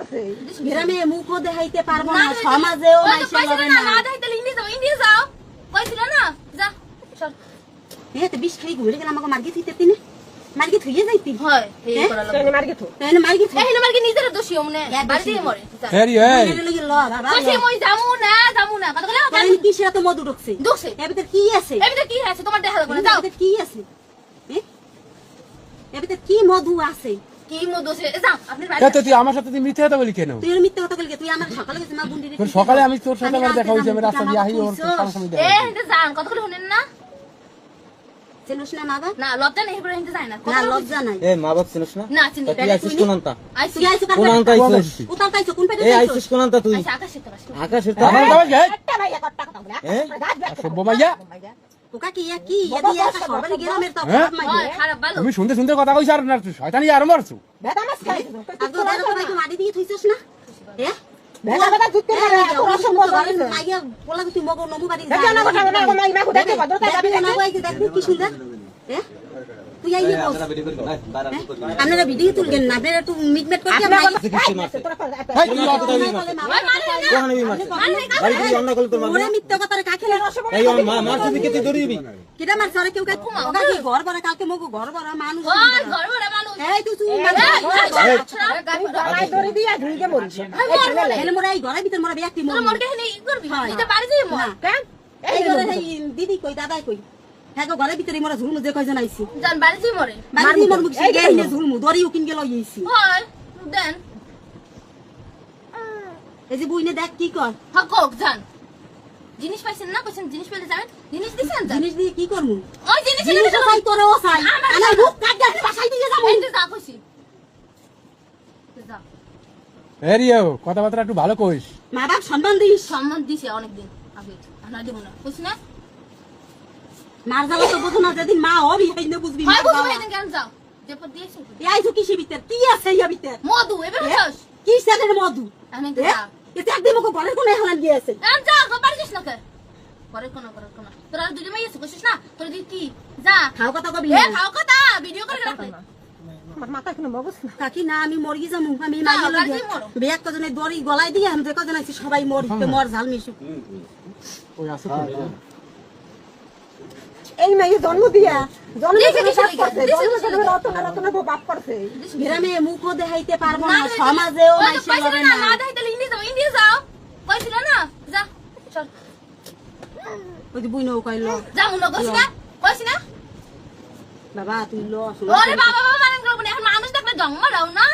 করছে গ্রামে মুখও দেখাইতে পারবো না, সমাজেও মাইসে লবে না। না দেখাইতে ইন্ডিয়া যাও কইছিল না যা চল এ তো বিষ খাই ঘুরে গেলাম, আমাকে মার্গি থইতে তিনে মার্গি থইয়ে যাইতি হয় এই করা লাগবে তেনে মার্গে থো তাইলে মার্গি থই এই মার্কে নিজের দোষী মনে বাড়ি মরে হেরি এই লাগি ল বাবা কইছে মই যামু না কথা বলে কেন কিসে এত মধু ঢুকছে? দোষে এর ভিতর কি আছে? এই ভিতরে কি আছে তোমার দেখা লাগবে না যাও এর ভিতর কি আছে? এর ভিতর কি মধু আছে? কি মো দোষে যাও আপনি বাড়ি এত তুই আমার সাথে তুই মিথ্যা কথা বলি কেন? তুই এর মিথ্যে কথা বললি, তুই আমার সকালে গেছিস মা বুন্ডি রে। তোর সকালে আমি তোর সাথে আমার দেখা হইছে, আমি রাস্তা দিয়ে আহি ওর সামনে দেখা এই এটা যান কথা বলে শুনেন না চেনস না মা বাবা? না লজ্জা নেই করে হিন্দে যায় না না লজ্জা নাই। এ মা বাপ চিনিস না? না চিনি তা তুই আইছিস কোন আনতা? আইসি তুই আইছো কার কোন আনতা আইছিস? উতাল কাইছো কোন পেটে এ যাইছো? আইছিস কোন আনতা তুই? আইসি আকাশে তো আসো আকাশের তো আমার দাও যাই একটা ভাইয়া কথা কথা বলে হ্যাঁ? সভ্য মাইয়া ওকা কি কি এদি একটা সবারই গ্রামের তো হ্যাঁ? খারাপ মাই। হয় খারাপ ভালো তুমি শুনতে শুনতে কথা কইছ আর না শয়তানি আর মারছো। বেদা মাছ খাইছ আগে ওদের তো ভাই মাটি দিয়ে থইছস না? এ বেদা বেদা জুতে মারে তোর অসম্ভব হইছে মাইয়া বলা তুই মগো নমু বাড়ি যা। দেখো না কথা না মাই মা দেখে ভদ্রতা যাবি না ভাই দেখবি কি সুন্দর। এ তুই আইয়ে বল। আপনারা ভিডিও তুলবেন না, আপনারা একটু মিটমেট করে আপনারা মাই। হেই তুই অত ওই মারে কোন আমি মারছি? বাড়ি থেকে অন্য করলে তোর ওরে মারবো? মিথ্যা কথা রে কাকে না? এই মারছিস কি তুই দৌড়ে দিবি? কিটা মার সরে কেউ কাই ওকা কি ঘর ভরা কালকে মগো ঘর ভরা মানুষ। ওই ঘর ভরা মানুষ এই তুই মানে গাই দড়ি দিয়া ঝুলকে মরিস হেলে মোরা এই ঘরের ভিতর মোরা ব্যক্তি তোর মরি। মন কে নেই করবি এটা বাড়ি যাই মর না কেন এই ঘরে এই দিদি কই দাদাই কই হ্যাঁ গো ঘরের ভিতরে মোরা ঝুলমু যে কয়জন আইছি জান বাড়ি যাই মরে বাড়ি মোর মুখ সিগে আইনে ঝুলমু দড়িও কিন গেল আইছি। হয় দেন এই যে বুইনে দেখ কি কর হকক জান জিনিস পাইছেন না কইছেন জিনিস পেলে যাবেন জিনিস দিছেন জান জিনিস দিয়ে কি করমু? ওই জিনিস জিনিস চাই তোরে ও চাই আমার মুখ কাট দিয়ে বাসায় দিয়ে যাবো। এই তো যা কইছি যা হেরিও কথাবার্তা একটু ভালো কইস। মা বাপ সম্মান দিস। সম্মান দিছে অনেকদিন আগে আমরা দেব না কইছ না মার জ্বালা তো বুঝো না, যেদিন মা হবি সেইদিন বুঝবি। হয় বুঝ ভাই কেন যাও যে পর দিয়েছি এই আইছো কিসে ভিতর কি আছে ইয়া ভিতর? মধু এবে হস কি সেনের মধু? আমি তো এ? যা এতে একদিন মগো ঘরের কোনে হেলান গিয়েছে। আমি যা বাড়ি যাস না কে করে কোন তোর আর দুই মাইয়া কইছিস না তোর দি কি যা খাও কথা কবি এ না। খাও কথা ভিডিও করে রাখলে আমার মাথা কোনো মগজ না কাকি না আমি মরি যামু, আমি না, মাইয়া বাড়ি লইয়া মরো। বিয়াক কজনে দড়ি গলায় দিয়ে আমি যে কজন আইছি সবাই মরি মর ঝাল মিশু। ওই আছে এই মেয়ে জন্ম দিয়া জন্ম দিছে, দিয়ে দিছে, বাপ করছে দিছে, জন্ম দিছে, দিয়ে রতনের বাপ করছে গ্রামে মুখও দেখাইতে পারবো না, সমাজেও মাইসে লবে না না। না দেখাইতে ইন্ডিয়া যাও কইছিল না যা চল ওই যে বুইনও কইলো যাও না কইছ না বাবা তুই ল ওরে বাবা বাবা মানে এখন মানুষ দেখলে জন্ম দাও না